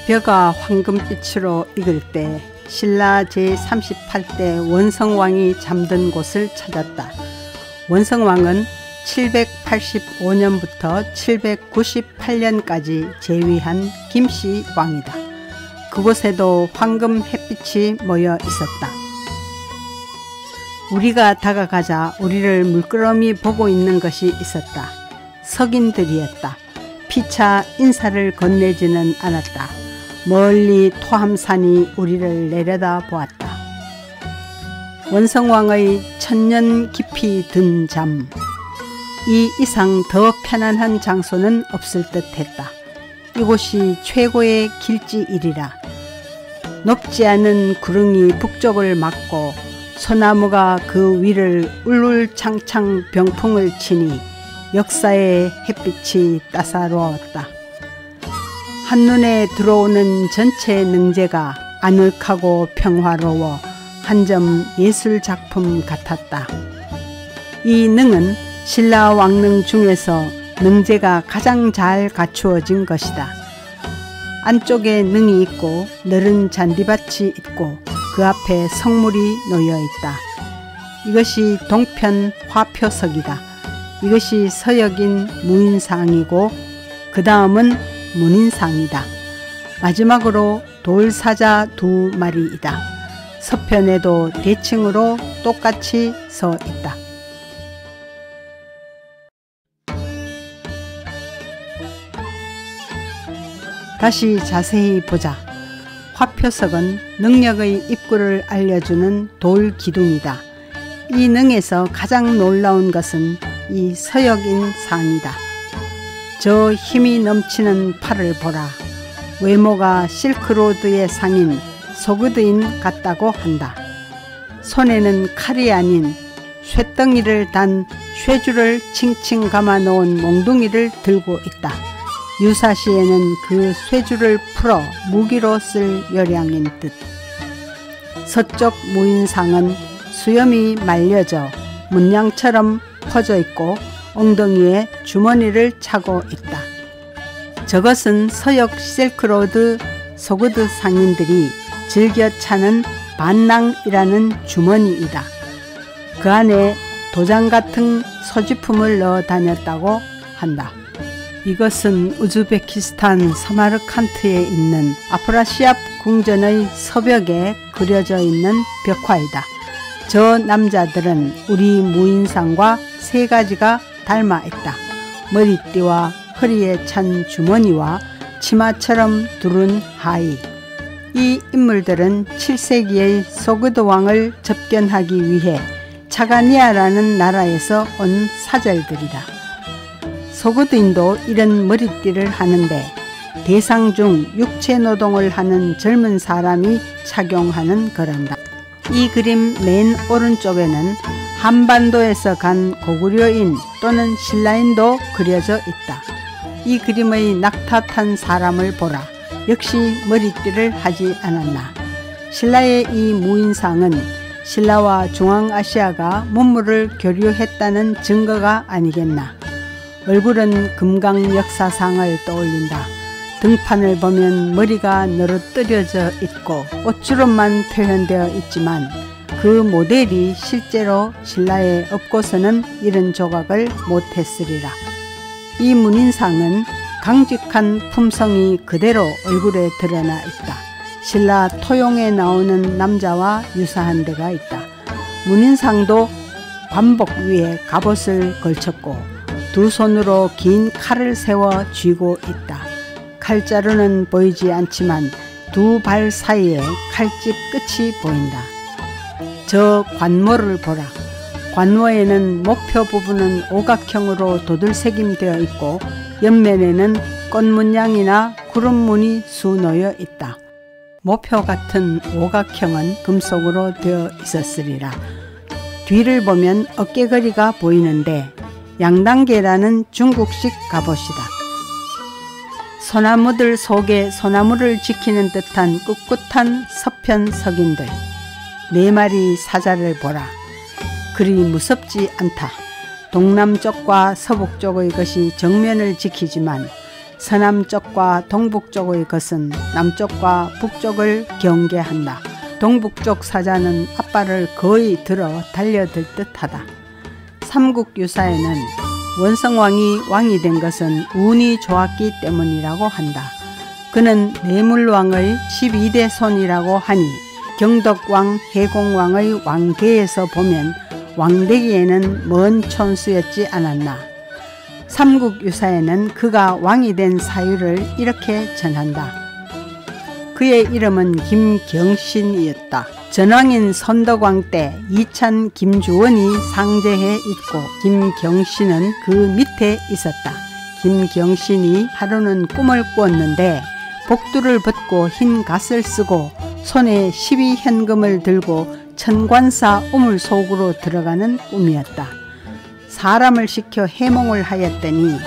벼가 황금빛으로 익을 때 신라 제38대 원성왕이 잠든 곳을 찾았다. 원성왕은 785년부터 798년까지 재위한 김씨 왕이다. 그곳에도 황금 햇빛이 모여 있었다. 우리가 다가가자 우리를 물끄러미 보고 있는 것이 있었다. 석인들이었다. 피차 인사를 건네지는 않았다. 멀리 토함산이 우리를 내려다 보았다. 원성왕의 천년 깊이 든 잠. 이 이상 더 편안한 장소는 없을 듯했다. 이곳이 최고의 길지이리라. 높지 않은 구릉이 북쪽을 막고 소나무가 그 위를 울울창창 병풍을 치니 역사의 햇빛이 따사로웠다. 한눈에 들어오는 전체 능제가 아늑하고 평화로워 한 점 예술작품 같았다. 이 능은 신라 왕릉 중에서 능제가 가장 잘 갖추어진 것이다. 안쪽에 능이 있고 넓은 잔디밭이 있고 그 앞에 성물이 놓여 있다. 이것이 동편 화표석이다. 이것이 서역인 무인상이고 그 다음은 문인상이다. 마지막으로 돌사자 2마리이다. 서편에도 대칭으로 똑같이 서 있다. 다시 자세히 보자. 화표석은 능력의 입구를 알려주는 돌 기둥이다. 이 능에서 가장 놀라운 것은 이 서역인 상이다. 저 힘이 넘치는 팔을 보라. 외모가 실크로드의 상인 소그드인 같다고 한다. 손에는 칼이 아닌 쇠덩이를 단 쇠줄을 칭칭 감아 놓은 몽둥이를 들고 있다. 유사시에는 그 쇠줄을 풀어 무기로 쓸 요량인 듯. 서쪽 무인상은 수염이 말려져 문양처럼 퍼져 있고 엉덩이에 주머니를 차고 있다. 저것은 서역 실크로드 소그드 상인들이 즐겨 차는 반낭이라는 주머니이다. 그 안에 도장 같은 소지품을 넣어 다녔다고 한다. 이것은 우즈베키스탄 사마르칸트에 있는 아프라시압 궁전의 서벽에 그려져 있는 벽화이다. 저 남자들은 우리 무인상과 세 가지가 닮아 있다. 머리띠와 허리에 찬 주머니와 치마처럼 두른 하의. 이 인물들은 7세기의 소그드 왕을 접견하기 위해 차가니아라는 나라에서 온 사절들이다. 소그드인도 이런 머리띠를 하는데 대상 중 육체노동을 하는 젊은 사람이 착용하는 거란다. 이 그림 맨 오른쪽에는 한반도에서 간 고구려인 또는 신라인도 그려져 있다. 이 그림의 낙타탄 사람을 보라. 역시 머리띠를 하지 않았나. 신라의 이 무인상은 신라와 중앙아시아가 문물을 교류했다는 증거가 아니겠나. 얼굴은 금강 역사상을 떠올린다. 등판을 보면 머리가 늘어뜨려져 있고 옷주름만 표현되어 있지만 그 모델이 실제로 신라에 없고서는 이런 조각을 못했으리라. 이 문인상은 강직한 품성이 그대로 얼굴에 드러나 있다. 신라 토용에 나오는 남자와 유사한 데가 있다. 문인상도 관복 위에 갑옷을 걸쳤고 두 손으로 긴 칼을 세워 쥐고 있다. 칼자루는 보이지 않지만 두 발 사이에 칼집 끝이 보인다. 저 관모를 보라. 관모에는 목표 부분은 오각형으로 도들새김되어 있고 옆면에는 꽃문양이나 구름문이 수놓여 있다. 모표 같은 오각형은 금속으로 되어 있었으리라. 뒤를 보면 어깨거리가 보이는데 양단계라는 중국식 갑옷이다. 소나무들 속에 소나무를 지키는 듯한 꿋꿋한 서편 석인들. 4마리 사자를 보라. 그리 무섭지 않다. 동남쪽과 서북쪽의 것이 정면을 지키지만 서남쪽과 동북쪽의 것은 남쪽과 북쪽을 경계한다. 동북쪽 사자는 앞발을 거의 들어 달려들 듯하다. 삼국유사에는 원성왕이 왕이 된 것은 운이 좋았기 때문이라고 한다. 그는 내물왕의 12대 손이라고 하니 경덕왕, 해공왕의 왕계에서 보면 왕되기에는 먼 촌수였지 않았나. 삼국유사에는 그가 왕이 된 사유를 이렇게 전한다. 그의 이름은 김경신이었다. 전왕인 선덕왕 때 이찬 김주원이 상제해 있고 김경신은 그 밑에 있었다. 김경신이 하루는 꿈을 꾸었는데 복두를 벗고 흰 갓을 쓰고 손에 12현금을 들고 천관사 우물 속으로 들어가는 꿈이었다. 사람을 시켜 해몽을 하였더니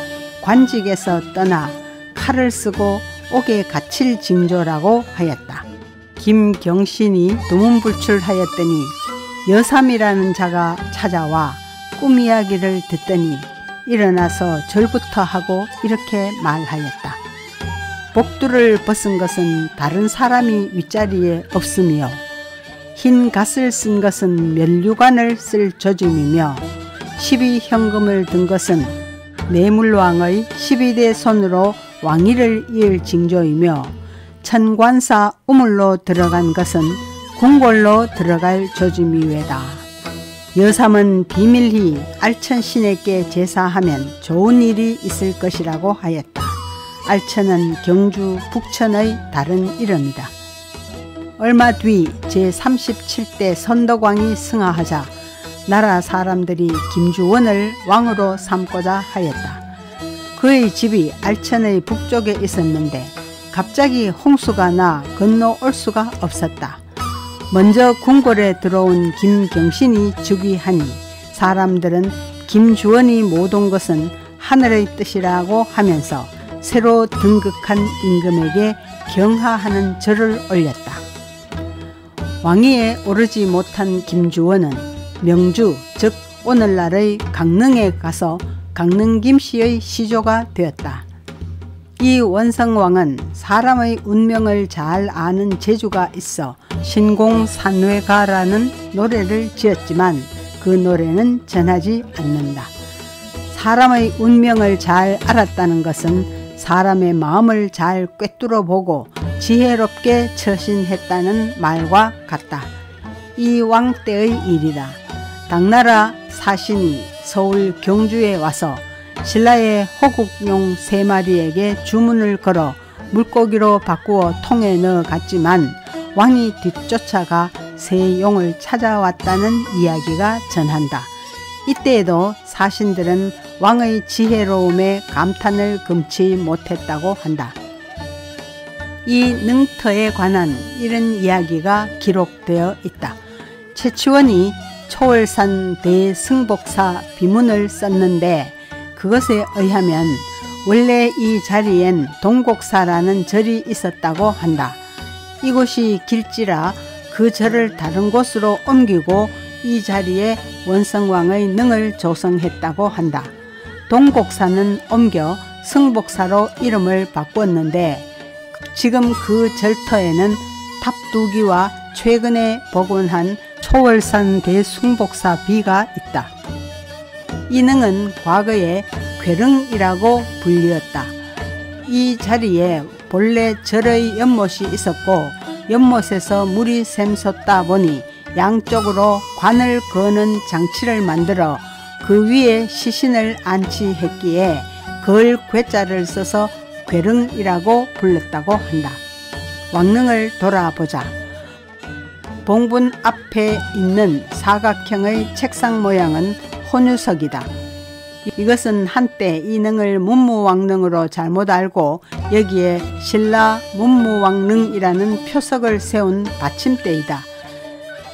관직에서 떠나 칼을 쓰고 옥에 갇힐 징조라고 하였다. 김경신이 두문불출하였더니 여삼이라는 자가 찾아와 꿈 이야기를 듣더니 일어나서 절부터 하고 이렇게 말하였다. 복두를 벗은 것은 다른 사람이 윗자리에 없으며 흰 갓을 쓴 것은 면류관을 쓸 조짐이며 12현금을 든 것은 내물왕의 12대 손으로 왕위를 이을 징조이며 천관사 우물로 들어간 것은 궁궐로 들어갈 조짐이외다. 여삼은 비밀히 알천신에게 제사하면 좋은 일이 있을 것이라고 하였다. 알천은 경주 북천의 다른 이름이다. 얼마 뒤 제37대 선덕왕이 승하하자 나라 사람들이 김주원을 왕으로 삼고자 하였다. 그의 집이 알천의 북쪽에 있었는데 갑자기 홍수가 나 건너올 수가 없었다. 먼저 궁궐에 들어온 김경신이 즉위하니 사람들은 김주원이 못 온 것은 하늘의 뜻이라고 하면서 새로 등극한 임금에게 경하하는 절을 올렸다. 왕위에 오르지 못한 김주원은 명주, 즉 오늘날의 강릉에 가서 강릉김씨의 시조가 되었다. 이 원성왕은 사람의 운명을 잘 아는 재주가 있어 신공산외가라는 노래를 지었지만 그 노래는 전하지 않는다. 사람의 운명을 잘 알았다는 것은 사람의 마음을 잘 꿰뚫어 보고 지혜롭게 처신했다는 말과 같다. 이 왕 때의 일이다. 당나라 사신이 서울 경주에 와서 신라의 호국용 3마리에게 주문을 걸어 물고기로 바꾸어 통에 넣어 갔지만 왕이 뒤쫓아가 새 용을 찾아왔다는 이야기가 전한다. 이때에도 사신들은 왕의 지혜로움에 감탄을 금치 못했다고 한다. 이 능터에 관한 이런 이야기가 기록되어 있다. 최치원이 초월산 대승복사 비문을 썼는데 그것에 의하면 원래 이 자리엔 동곡사라는 절이 있었다고 한다. 이곳이 길지라 그 절을 다른 곳으로 옮기고 이 자리에 원성왕의 능을 조성했다고 한다. 동곡사는 옮겨 승복사로 이름을 바꿨는데 지금 그 절터에는 탑두기와 최근에 복원한 초월산 대승복사 비가 있다. 이 능은 과거에 괴릉이라고 불리었다. 이 자리에 본래 절의 연못이 있었고 연못에서 물이 샘솟다 보니 양쪽으로 관을 거는 장치를 만들어 그 위에 시신을 안치했기에 걸 괴자를 써서 괴릉이라고 불렀다고 한다. 왕릉을 돌아보자. 봉분 앞에 있는 사각형의 책상 모양은 혼유석이다. 이것은 한때 이 능을 문무왕릉으로 잘못 알고 여기에 신라 문무왕릉이라는 표석을 세운 받침대이다.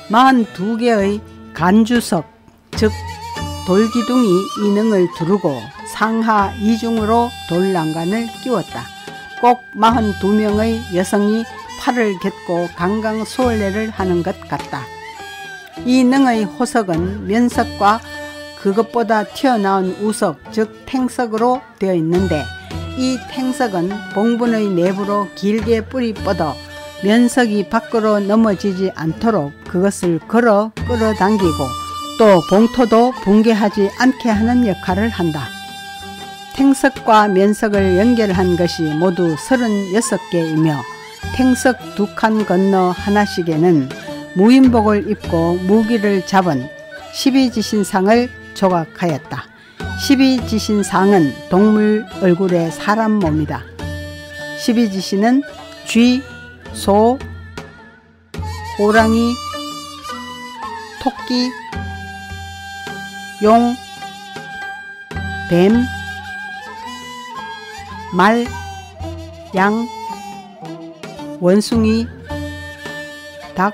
42개의 간주석, 즉 돌기둥이 이 능을 두르고 상하 이중으로 돌랑간을 끼웠다. 꼭 42명의 여성이 팔을 겟고 강강수월래를 하는 것 같다. 이 능의 호석은 면석과 그것보다 튀어나온 우석, 즉 탱석으로 되어 있는데 이 탱석은 봉분의 내부로 길게 뿔이 뻗어 면석이 밖으로 넘어지지 않도록 그것을 걸어 끌어당기고 또 봉토도 붕괴하지 않게 하는 역할을 한다. 탱석과 면석을 연결한 것이 모두 36개이며 탱석 2칸 건너 하나씩에는 무인복을 입고 무기를 잡은 12지신상을 조각하였다. 12지신상은 동물 얼굴의 사람 몸이다. 12지신은 쥐, 소, 호랑이, 토끼, 용, 뱀, 말, 양, 원숭이, 닭,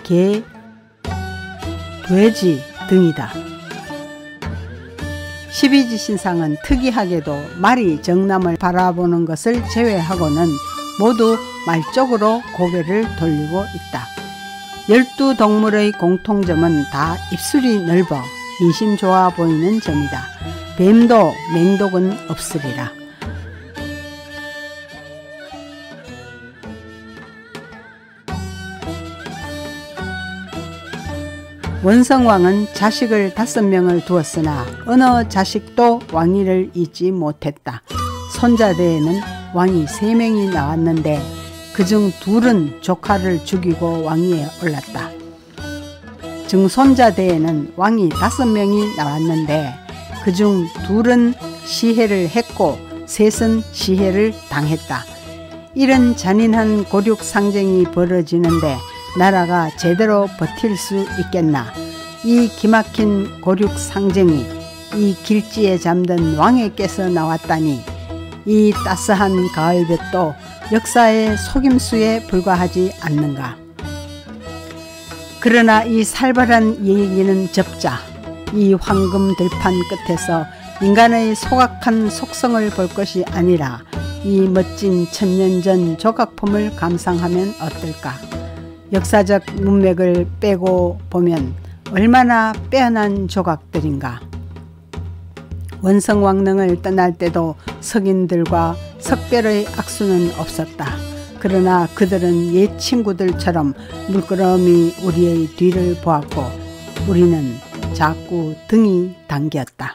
개, 돼지 등이다. 12지신상은 특이하게도 말이 정남을 바라보는 것을 제외하고는 모두 말 쪽으로 고개를 돌리고 있다. 12동물의 공통점은 다 입술이 넓어 인심 좋아 보이는 점이다. 뱀도 맹독은 없으리라. 원성왕은 자식을 5명을 두었으나 어느 자식도 왕위를 잇지 못했다. 손자대에는 왕이 3명이 나왔는데 그중 2은 조카를 죽이고 왕위에 올랐다. 증손자대에는 왕이 5명이 나왔는데 그중 2은 시해를 했고 3은 시해를 당했다. 이런 잔인한 고륙상쟁이 벌어지는데 나라가 제대로 버틸 수 있겠나. 이 기막힌 고륙상쟁이 이 길지에 잠든 왕에게서 나왔다니 이 따스한 가을볕도 역사의 속임수에 불과하지 않는가. 그러나 이 살벌한 얘기는 접자. 이 황금 들판 끝에서 인간의 소각한 속성을 볼 것이 아니라 이 멋진 천년전 조각품을 감상하면 어떨까. 역사적 문맥을 빼고 보면 얼마나 빼어난 조각들인가. 원성왕릉을 떠날 때도 석인들과 석별의 악수는 없었다. 그러나 그들은 옛 친구들처럼 물끄러미 우리의 뒤를 보았고 우리는 자꾸 등이 당겼다.